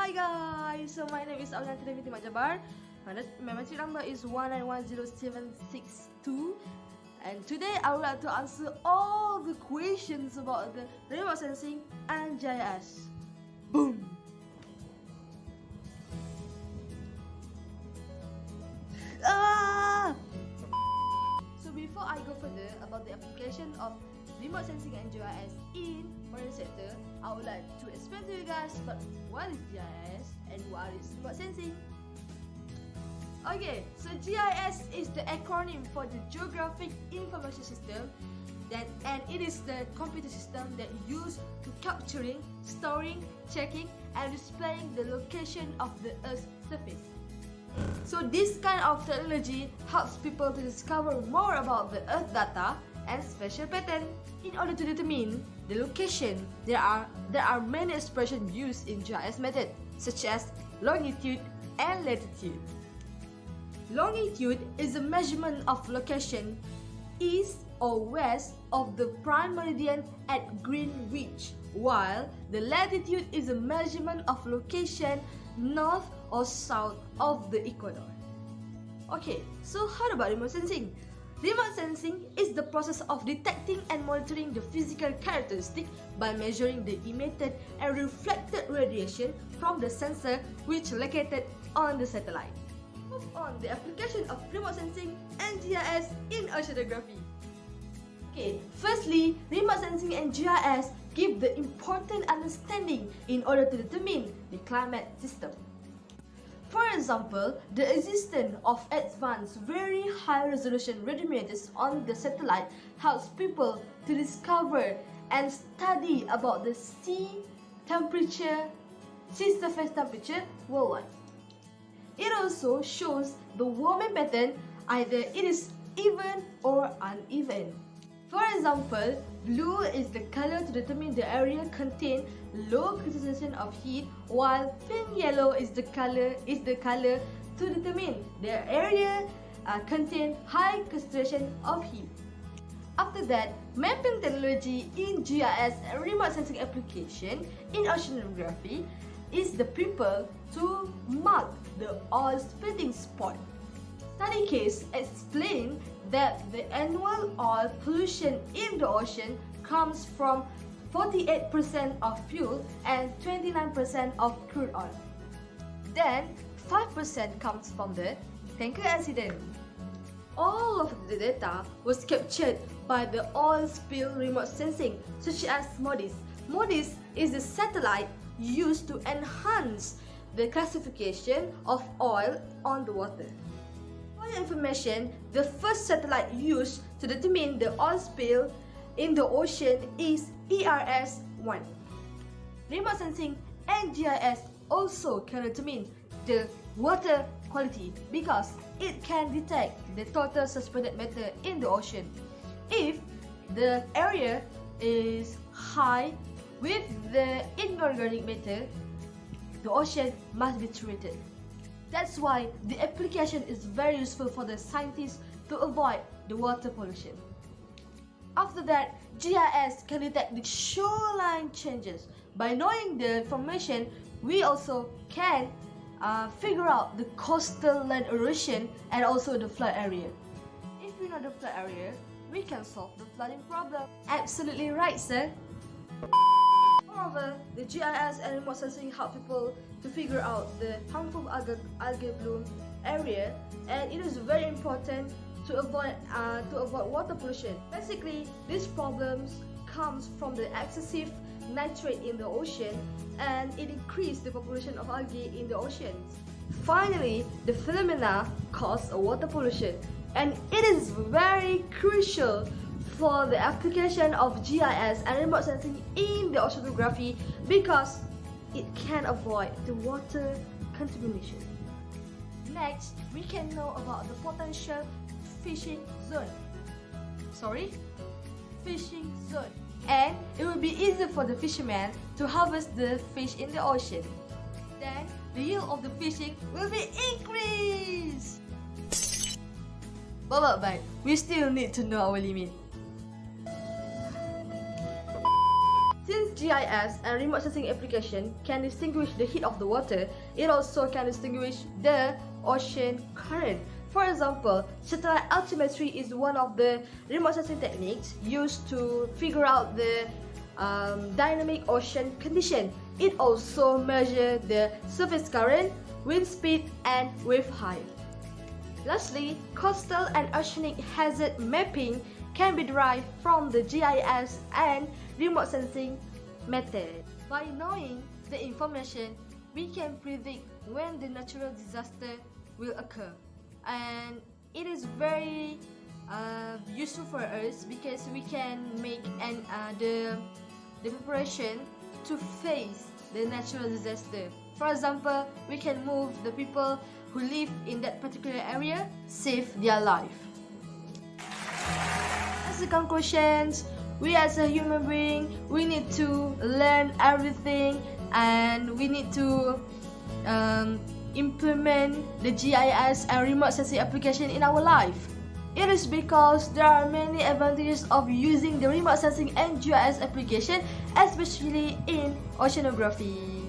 Hi guys, so my name is oceanography Jabar. My matric number is 1910762, and today I would like to answer all the questions about the remote sensing and GIS. Boom! So before I go further about the application of remote sensing and GIS in marine sector, I would like to explain to you guys about what is GIS and what is remote sensing. Okay, so GIS is the acronym for the Geographic Information System, and it is the computer system that used to capturing, storing, checking, and displaying the location of the Earth's surface. So this kind of technology helps people to discover more about the Earth data and spatial pattern. In order to determine the location, there are many expressions used in GIS method, such as longitude and latitude. Longitude is a measurement of location east or west of the prime meridian at Greenwich, while the latitude is a measurement of location north or south of the equator. Okay, so how about remote sensing? Remote sensing is the process of detecting and monitoring the physical characteristic by measuring the emitted and reflected radiation from the sensor which located on the satellite. Move on the application of remote sensing and GIS in oceanography. Okay, firstly, remote sensing and GIS give the important understanding in order to determine the climate system. For example, the existence of advanced, very high-resolution radiometers on the satellite helps people to discover and study about the sea surface temperature worldwide. It also shows the warming pattern, either it is even or uneven. For example, blue is the color to determine the area contain low concentration of heat, while pink yellow is the color to determine the area contain high concentration of heat. After that, mapping technology in GIS and remote sensing application in oceanography is the people to mark the oil spilling spot. Study case explain that the annual oil pollution in the ocean comes from 48% of fuel and 29% of crude oil. Then 5% comes from the tanker accident. All of the data was captured by the oil spill remote sensing, such as MODIS. MODIS is a satellite used to enhance the classification of oil on the water. For your information, the first satellite used to determine the oil spill in the ocean is ERS-1. Remote sensing and GIS also can determine the water quality because it can detect the total suspended matter in the ocean. If the area is high with the inorganic matter, the ocean must be treated. That's why the application is very useful for the scientists to avoid the water pollution. After that, GIS can detect the shoreline changes. By knowing the information, we also can figure out the coastal land erosion and also the flood area. If we know the flood area, we can solve the flooding problem. Absolutely right, sir. Moreover, the GIS and remote sensing help people to figure out the harmful algae bloom area, and it is very important to avoid water pollution. Basically, these problems comes from the excessive nitrate in the ocean, and it increases the population of algae in the oceans. Finally, the phenomena cause water pollution, and it is very crucial for the application of GIS and remote sensing in the oceanography because it can avoid the water contamination. Next, we can know about the potential fishing zone. And it will be easier for the fishermen to harvest the fish in the ocean. Then, the yield of the fishing will be increased. But we still need to know our limit. Since GIS and remote sensing application can distinguish the heat of the water, it also can distinguish the ocean current. For example, satellite altimetry is one of the remote sensing techniques used to figure out the dynamic ocean condition. It also measures the surface current, wind speed, and wave height. Lastly, coastal and oceanic hazard mapping can be derived from the GIS and remote sensing method. By knowing the information, we can predict when the natural disaster will occur. And it is very useful for us because we can make the preparation to face the natural disaster. For example, we can move the people who live in that particular area, save their life. As a conclusion, we as a human being, we need to learn everything and we need to implement the GIS and remote sensing application in our life. It is because there are many advantages of using the remote sensing and GIS application, especially in oceanography.